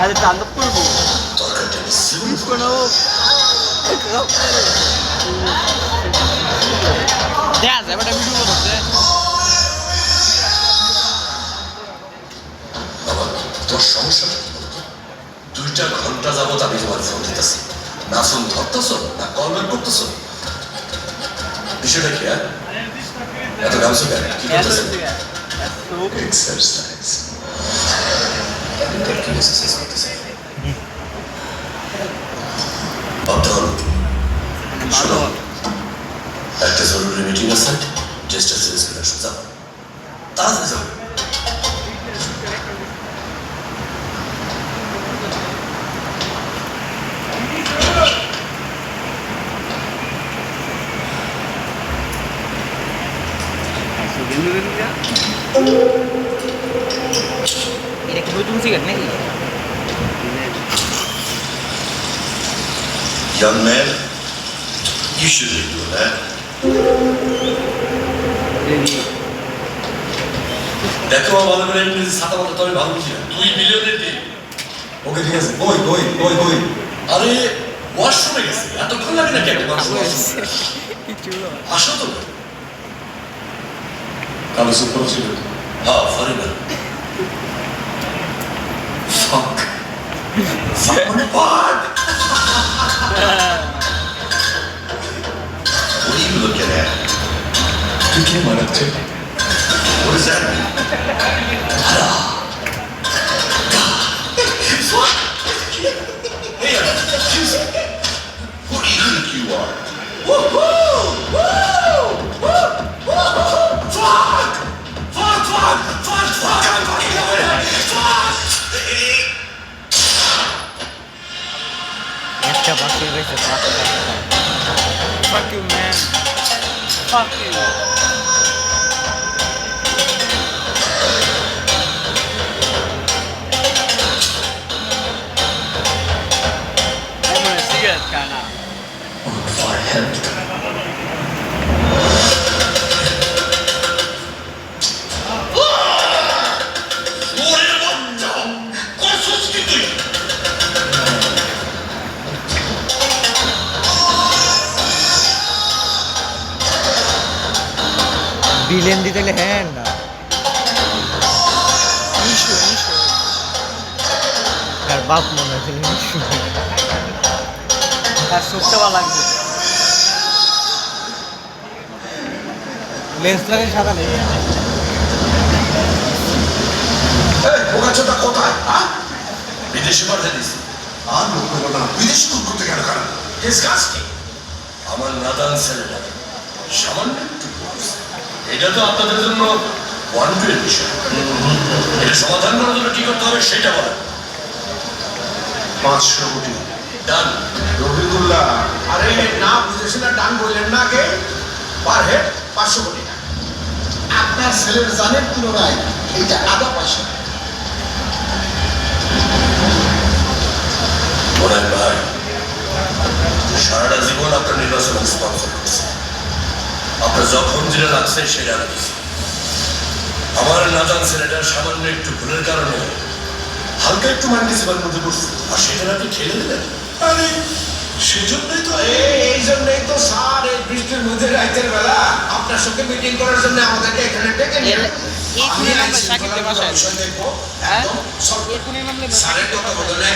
আরে তাণ্ডব করবো তরকারিটা পুলিশ বানাবো দেখা যায় একটা ভিডিও করছে বাবা তোর সমস্যাটা কি বলতো 2টা ঘন্টা যাবত আমি তোমার ফোন দিতেছি না ফোন ধরতেছ না কল ব্যাক করতেছ বিষয়টা কি এত গামছো কেন কি করতেছ এক্সারসাইজ কি এক্সারসাইজ করতেছে অর্থাৎ শোনো একটা জরুরি মিটিং আছে ড্রেসটা চেঞ্জ করে আসো যাও তাড়াতাড়ি যাও এটা কি নতুন সিগারেট নাকি Young man, you shouldn't be doing that. দেখো ভালো করে ইংরেজি ছাতা মতো তবে ভালো বুঝি না 2 মিলিয়নের দিন ওকে ঠিক আছে ওই আরে ওয়াশরুমে গেছে এতক্ষণ লাগে নাকি একটা মানুষ আসো তো কালো সুপার ছিল হ্যাঁ ফরেনার ফাক সামনে পাট What are you looking at? You came on up too. What does that mean? What? Hey, excuse me. Who do you think you are? Woo-hoo! Woo! Woo! Woo! Fuck! Fuck! Fuck! Fuck! Fuck! I'm fucking over it! Fuck! একটা বাকি রয়েছে fuck you man fuck you এমন cigarette খানা For help. Villain দিতে গেলে হ্যাঁ না আর বাপ মনে হয়েছিল তার চোখটা ভালো লাগছে লেন্স লাগে সাদা নেই বোকাচোদা কোথায় বিদেশে পাঠিয়ে দিছি আর লোক পেলো না বিদেশে খুব করতে গেল কারণ কেস কাজ কি আমার নাদান ছেলেটা সামান্য একটু করছে এটা তো আপনাদের জন্য ওয়ান্টেড বিষয় এটা সমাধান করার জন্য কি করতে হবে সেটা বলেন 500 কোটি ডান রবিউল্লাহ আরে না বুঝেছি না ডান বললেন না আগে পার হেড 500 কোটি টাকা আপনার ছেলের জানের তুলনায় এইটা আধা পয়সা বলেন ভাই সারাটা জীবন আপনার নির্বাচন স্পন্সর করছে আপনার যখন যেটা লাগছে সেটা লাগছে আমার নাদান ছেলেটার সামান্য একটু ভুলের কারণে হালকা একটু মাইন্ডিসিপার মধ্যে পড়ছে আর সেটা আপনি ঠেলে দিলেন আরে সেজন্যই তো এই জন্যই তো স্যার এই বৃষ্টির মধ্যে রাতের বেলা আপনার সঙ্গে মিটিং করার জন্য আমাদেরকে এখানে ডেকে নিয়ে আমি সাকিবের বাসায় দেখবো একদম স্যারের কথা বলে